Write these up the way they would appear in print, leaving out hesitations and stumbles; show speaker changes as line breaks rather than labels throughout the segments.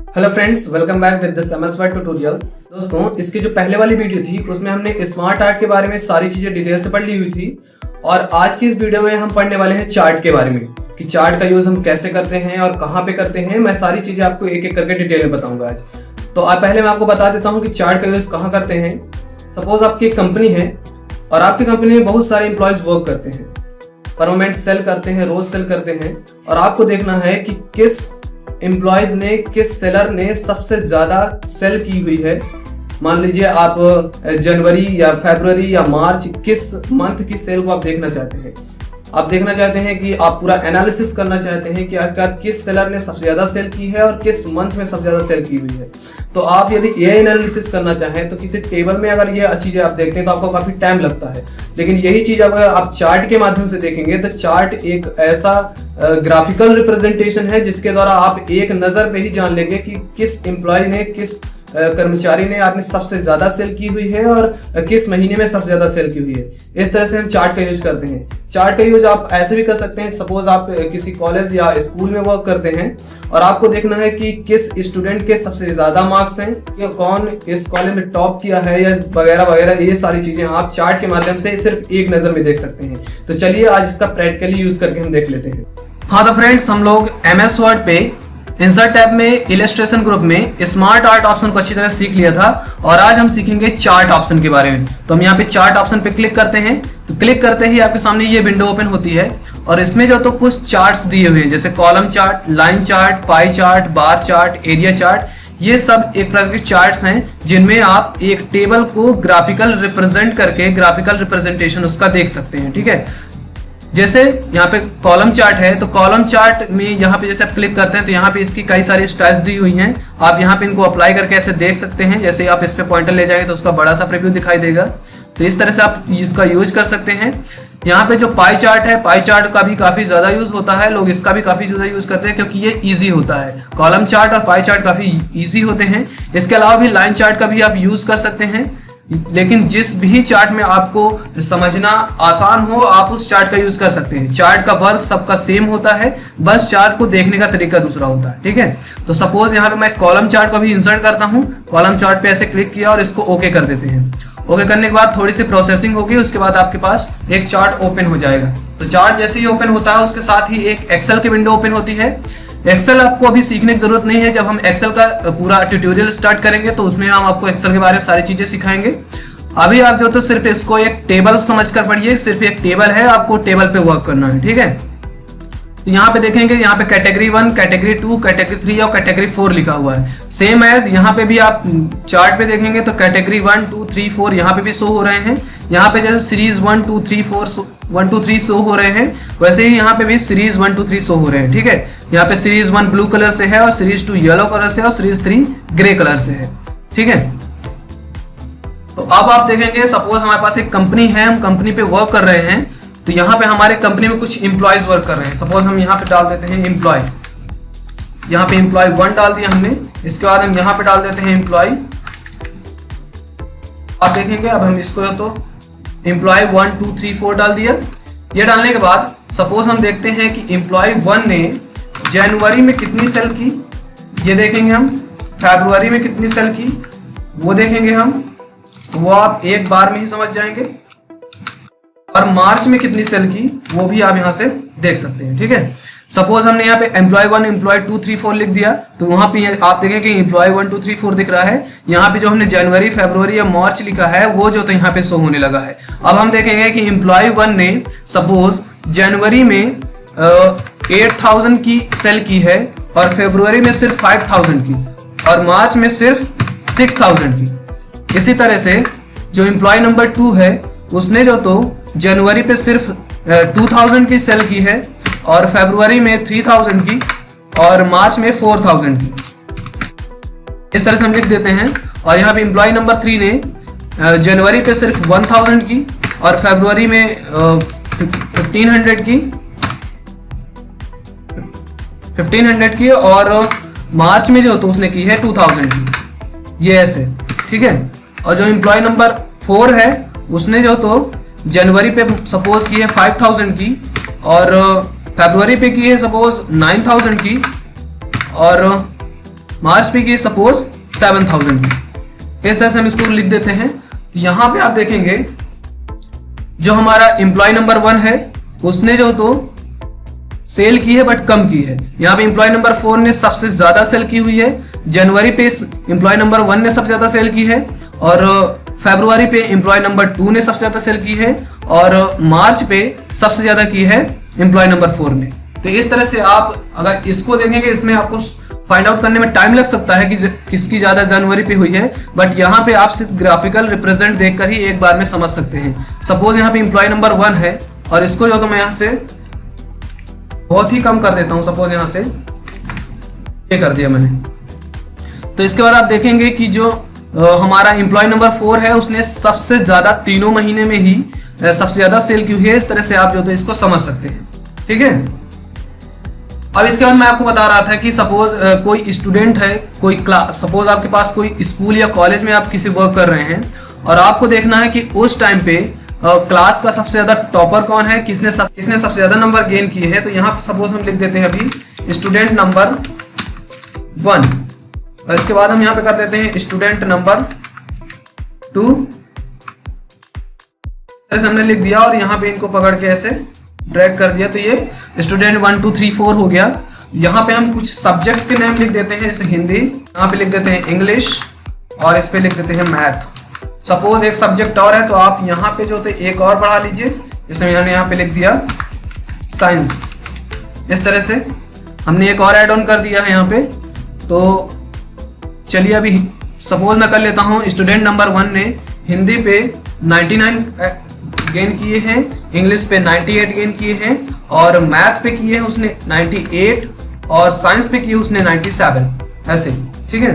Hello friends, welcome back with this MS word tutorial. दोस्तों, इसकी जो पहले वाली वीडियो थी उसमें हमने स्मार्ट आर्ट के बारे में सारी चीजें डिटेल से पढ़ ली हुई थी और आज की इस वीडियो में हम पढ़ने वाले हैं चार्ट के बारे में कि चार्ट का यूज हम कैसे करते हैं और कहाँ पे करते हैं। मैं सारी चीजें आपको एक एक करके डिटेल में बताऊंगा आज। तो पहले मैं आपको बता देता हूँ कि चार्ट का यूज कहाँ करते हैं। सपोज आपकी एक कंपनी है और आपकी कंपनी में बहुत सारे एम्प्लॉयज वर्क करते हैं, परमानेंट सेल करते हैं, रोज सेल करते हैं और आपको देखना है कि किस एम्प्लॉयज ने, किस सेलर ने सबसे ज्यादा सेल की हुई है। मान लीजिए आप जनवरी या फरवरी या मार्च, किस मंथ की सेल को आप देखना चाहते हैं। आप देखना चाहते हैं कि आप पूरा एनालिसिस करना चाहते हैं कि आखिर किस सेलर ने सबसे ज्यादा सेल की है और किस मंथ में सबसे ज्यादा सेल की हुई है। तो आप यदि ये एनालिसिस करना चाहें तो किसी टेबल में अगर ये चीजें आप देखते हैं तो आपको काफी टाइम लगता है, लेकिन यही चीज अगर आप चार्ट के माध्यम से देखेंगे तो चार्ट एक ऐसा ग्राफिकल रिप्रेजेंटेशन है जिसके द्वारा आप एक नजर पे ही जान लेंगे कि किस एम्प्लॉय ने, किस कर्मचारी ने आपने सबसे ज्यादा सेल की हुई है और किस महीने में सबसे ज्यादा सेल की हुई है। इस तरह से हम चार्ट का यूज करते हैं। चार्ट का यूज आप ऐसे भी कर सकते हैं। सपोज आप किसी कॉलेज या स्कूल में वर्क करते हैं और आपको देखना है कि किस स्टूडेंट के सबसे ज्यादा मार्क्स हैं, कि कौन इस कॉलेज में टॉप किया है या वगैरह वगैरह। ये सारी चीजें आप चार्ट के माध्यम से सिर्फ एक नजर में देख सकते हैं। तो चलिए आज इसका प्रैक्टिकली यूज करके हम देख लेते हैं। हाँ तो फ्रेंड्स, हम लोग एमएस वर्ड पे इंसर्ट टैब में इलस्ट्रेशन ग्रुप में स्मार्ट आर्ट ऑप्शन को अच्छी तरह सीख लिया था और आज हम सीखेंगे चार्ट ऑप्शन के बारे में। तो हम यहाँ पे चार्ट ऑप्शन पे क्लिक करते हैं। तो क्लिक करते ही आपके सामने ये विंडो ओपन होती है और इसमें जो तो कुछ चार्ट्स दिए हुए हैं, जैसे column chart, line chart, pie chart, bar chart, area chart. ये सब एक प्रकार के चार्ट्स हैं जिनमें आप एक टेबल को ग्राफिकल रिप्रेजेंट करके ग्राफिकल रिप्रेजेंटेशन उसका देख सकते हैं। ठीक है, जैसे यहाँ पे कॉलम चार्ट है तो कॉलम चार्ट में यहाँ पे जैसे आप क्लिक करते हैं तो यहाँ पे इसकी कई सारी स्टाइल्स दी हुई हैं। आप यहाँ पे इनको अप्लाई करके ऐसे देख सकते हैं। जैसे आप इस पे पॉइंटर ले जाएंगे तो उसका बड़ा सा प्रीव्यू दिखाई देगा। तो इस तरह से आप इसका यूज कर सकते हैं। यहाँ पे जो पाई चार्ट है, पाई चार्ट का भी काफी ज्यादा यूज होता है, लोग इसका भी काफी ज्यादा यूज करते हैं क्योंकि ये इजी होता है। कॉलम चार्ट और पाई चार्ट काफी इजी होते हैं। इसके अलावा भी लाइन चार्ट का भी आप यूज कर सकते हैं, लेकिन जिस भी चार्ट में आपको समझना आसान हो आप उस चार्ट का यूज कर सकते हैं। चार्ट का वर्क सबका सेम होता है, बस चार्ट को देखने का तरीका दूसरा होता है। ठीक है, तो सपोज यहाँ पे मैं कॉलम चार्ट को भी इंसर्ट करता हूँ। कॉलम चार्ट पे ऐसे क्लिक किया और इसको ओके कर देते हैं। ओके करने के बाद थोड़ी सी प्रोसेसिंग होगी, उसके बाद आपके पास एक चार्ट ओपन हो जाएगा। तो चार्ट जैसे ही ओपन होता है उसके साथ ही एक एक्सेल की विंडो ओपन होती है। एक्सेल आपको अभी सीखने की जरूरत नहीं है। जब हम एक्सेल का पूरा ट्यूटोरियल स्टार्ट करेंगे तो उसमें हम आपको एक्सेल के बारे में सारी चीजें सिखाएंगे। अभी आप जो तो सिर्फ इसको एक टेबल समझकर पढ़िए। सिर्फ एक टेबल है, आपको टेबल पे वर्क करना है। ठीक है, तो यहाँ पे देखेंगे, यहाँ पे कैटेगरी 1, कैटेगरी 2, कैटेगरी 3 और कैटेगरी 4 लिखा हुआ है। सेम एज यहाँ पे भी आप चार्ट पे देखेंगे तो कैटेगरी 1, 2, 3, 4 यहाँ पे भी शो हो रहे हैं। यहाँ पे जैसे सीरीज 1, 2, 3, 1, 2, 3 शो हो रहे हैं, वैसे ही यहाँ पे भी सीरीज 1, 2, 3 शो हो रहे हैं। ठीक है, यहाँ पे सीरीज 1 ब्लू कलर से है और सीरीज 2 येलो कलर से और सीरीज 3 ग्रे कलर से है। ठीक है, तो अब आप देखेंगे सपोज हमारे पास एक कंपनी है, हम कंपनी पे वर्क कर रहे हैं। तो यहाँ पे हमारे कंपनी में कुछ एम्प्लॉयज वर्क कर रहे हैं। सपोज हम यहाँ पे डाल देते हैं एम्प्लॉय। यहाँ पे एम्प्लॉय 1 डाल दिया हमने। इसके बाद हम यहाँ पे डाल देते हैं एम्प्लॉय। आप देखेंगे अब हम इसको तो एम्प्लॉय 1, 2, 3, 4 डाल दिया। ये डालने के बाद सपोज हम देखते हैं कि एम्प्लॉय 1 ने जनवरी में कितनी सेल की, ये देखेंगे हम। फरवरी में कितनी सेल की वो देखेंगे हम, वो आप एक बार में ही समझ जाएंगे। और मार्च में कितनी सेल की वो भी आप यहाँ से देख सकते हैं। ठीक है, सपोज हमने यहाँ पे एम्प्लॉय 1, एम्प्लॉय 2, 3, 4 लिख दिया तो वहां पे आप देखें कि एम्प्लॉय 1, 2, 3, 4 दिख रहा है। यहाँ पे जो हमने जनवरी, फरवरी या मार्च लिखा है वो जो तो यहाँ पे शो होने लगा है। अब हम देखेंगे कि एम्प्लॉय 1 ने सपोज जनवरी में 8000 की सेल की है और फरवरी में सिर्फ 5000 की और मार्च में सिर्फ 6000 की। इसी तरह से जो एम्प्लॉय नंबर 2 है उसने जो तो जनवरी पे सिर्फ 2000 की सेल की है और फरवरी में 3000 की और मार्च में 4000 की। इस तरह से हम लिख देते हैं। और यहाँ पे एम्प्लॉय नंबर 3 ने जनवरी पे सिर्फ 1000 की और फरवरी में 1500 की और मार्च में जो तो उसने की है 2000 की। ये ऐसे। ठीक है, और जो एम्प्लॉय नंबर 4 है उसने जो तो जनवरी पे सपोज की है 5000 की और फरवरी पे की है सपोज 9000 की और मार्च पे की है सपोज 7000 की। इस तरह से हम इसको लिख देते हैं। तो यहाँ पे आप देखेंगे जो हमारा एम्प्लॉय नंबर 1 है उसने जो तो सेल की है बट कम की है। यहाँ पे एम्प्लॉय नंबर 4 ने सबसे ज्यादा सेल की हुई है। जनवरी पे एम्प्लॉय नंबर 1 ने सबसे ज्यादा सेल की है और फरवरी पे एम्प्लॉय नंबर 2 ने सबसे ज्यादा सेल की है और मार्च पे सबसे ज्यादा की है एम्प्लॉय नंबर 4 ने। तो इस तरह से आप अगर इसको देखेंगे, इसमें आपको फाइंड आउट करने में टाइम लग सकता है कि किसकी ज्यादा जनवरी पे हुई है, बट यहाँ पे आप सिर्फ ग्राफिकल रिप्रेजेंट देखकर ही एक बार में समझ सकते हैं। सपोज यहाँ पे एम्प्लॉय नंबर 1 है और इसको जो तो मैं यहाँ से बहुत ही कम कर देता हूं। सपोज यहां से ये कर दिया मैंने। तो इसके बाद आप देखेंगे कि जो हमारा एम्प्लॉय नंबर 4 है उसने सबसे ज्यादा तीनों महीने में ही सबसे ज्यादा सेल की हुई है। इस तरह से आप जो तो इसको समझ सकते हैं, ठीक है। अब इसके बाद मैं आपको बता रहा था कि सपोज कोई स्टूडेंट है, कोई क्लास, सपोज आपके पास कोई स्कूल या कॉलेज में आप किसी वर्क कर रहे हैं और आपको देखना है कि उस टाइम पे क्लास का सबसे ज्यादा टॉपर कौन है, किसने सबसे ज्यादा नंबर गेन किए हैं। तो यहाँ पे सपोज हम लिख देते हैं अभी स्टूडेंट नंबर 1 और इसके बाद हम यहाँ पे कर देते हैं स्टूडेंट नंबर 2। ऐसे हमने लिख दिया और यहाँ पे इनको पकड़ के ऐसे ड्रैग कर दिया। तो ये स्टूडेंट 1 2 3 4 हो गया। यहाँ पे हम कुछ सब्जेक्ट्स के नाम लिख देते हैं, जैसे हिंदी, यहाँ पे लिख देते हैं इंग्लिश और इस पे लिख देते हैं मैथ। सपोज एक सब्जेक्ट और है तो आप यहाँ पे जो तो एक और बढ़ा लीजिए, जैसे मैंने यहाँ पे लिख दिया साइंस। इस तरह से हमने एक और ऐड ऑन कर दिया है यहाँ पे। तो चलिए अभी सपोज मैं कर लेता हूँ स्टूडेंट नंबर 1 ने हिंदी पे 99 गेन किए हैं, इंग्लिश पे 98 गेन किए हैं और मैथ पे किए हैं उसने 98 और साइंस पे किए उसने 97, ऐसे, ठीक है।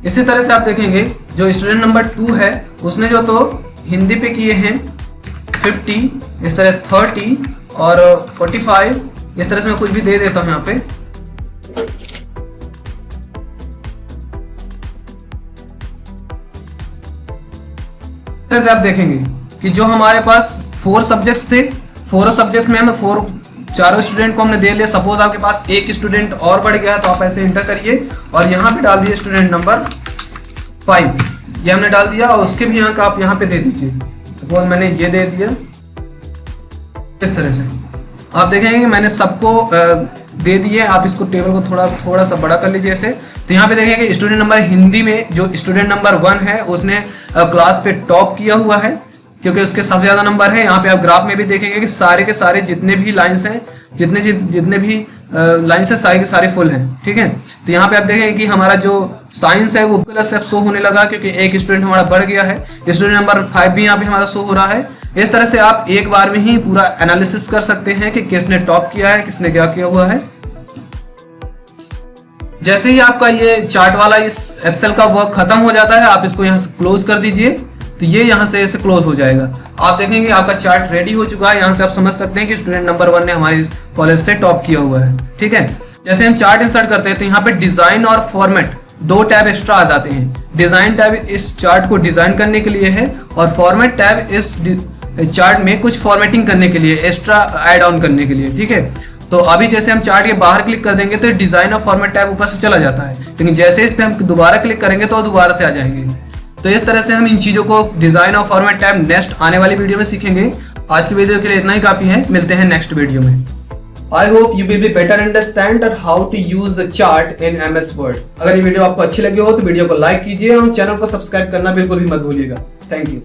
इसी तरह से आप देखेंगे जो स्टूडेंट नंबर 2 है उसने जो तो हिंदी पे किए हैं 50, इस तरह 30 और 45, इस तरह से मैं कुछ भी दे देता हूं यहाँ पे। इस तरह से आप देखेंगे कि जो हमारे पास 4 सब्जेक्ट्स थे, 4 सब्जेक्ट्स में हमें चारों स्टूडेंट को हमने दे लिया। सपोज आपके पास एक स्टूडेंट और बढ़ गया तो आप ऐसे एंटर करिए और यहाँ पे डाल दिए स्टूडेंट नंबर 5, ये हमने डाल दिया और उसके भी यहाँ का आप यहाँ पे दे दीजिए। सपोज मैंने ये दे दिया। इस तरह से आप देखेंगे कि मैंने सबको दे दिए। आप इसको टेबल को थोड़ा सा बड़ा कर लीजिए ऐसे। तो यहाँ पे देखेंगे कि स्टूडेंट नंबर हिंदी में जो स्टूडेंट नंबर 1 है उसने क्लास पे टॉप किया हुआ है क्योंकि उसके सबसे ज्यादा नंबर है। यहाँ पे आप ग्राफ में भी देखेंगे कि सारे के सारे जितने भी लाइंस हैं, जितने भी लाइंस है सारे के सारे फुल हैं, ठीक है। तो यहाँ पे आप देखेंगे कि हमारा जो साइंस है वो प्लस शो होने लगा क्योंकि एक स्टूडेंट हमारा बढ़ गया है। स्टूडेंट नंबर 5 भी यहाँ पे हमारा शो हो रहा है। इस तरह से आप एक बार में ही पूरा एनालिसिस कर सकते हैं कि किसने टॉप किया है, किसने क्या किया हुआ है। जैसे ही आपका ये चार्ट वाला इस एक्सेल का वर्क खत्म हो जाता है, आप इसको यहाँ से क्लोज कर दीजिए। तो ये यहाँ से ऐसे क्लोज हो जाएगा। आप देखेंगे आपका चार्ट रेडी हो चुका है। यहाँ से आप समझ सकते हैं कि स्टूडेंट नंबर 1 ने हमारे कॉलेज से टॉप किया हुआ है, ठीक है। जैसे हम चार्ट इंसर्ट करते हैं तो यहाँ पे डिजाइन और फॉर्मेट 2 टैब एक्स्ट्रा आ जाते हैं। डिजाइन टैब इस चार्ट को डिजाइन करने के लिए है और फॉर्मेट टैब इस चार्ट में कुछ फॉर्मेटिंग करने के लिए, एक्स्ट्रा ऐड ऑन करने के लिए, ठीक है। तो अभी जैसे हम चार्ट के बाहर क्लिक कर देंगे तो डिजाइन और फॉर्मेट टैब ऊपर से चला जाता है, लेकिन जैसे इस पे हम दोबारा क्लिक करेंगे तो दोबारा से आ जाएंगे। तो इस तरह से हम इन चीजों को डिजाइन और फॉर्मेट टैब नेक्स्ट आने वाली वीडियो में सीखेंगे। आज की वीडियो के लिए इतना ही काफी है। मिलते हैं नेक्स्ट वीडियो में। I hope you will be better understand that how to use the chart in MS Word। अगर ये वीडियो आपको अच्छी लगी हो तो वीडियो को लाइक कीजिए और चैनल को सब्सक्राइब करना बिल्कुल भी मत भूलिएगा। Thank you.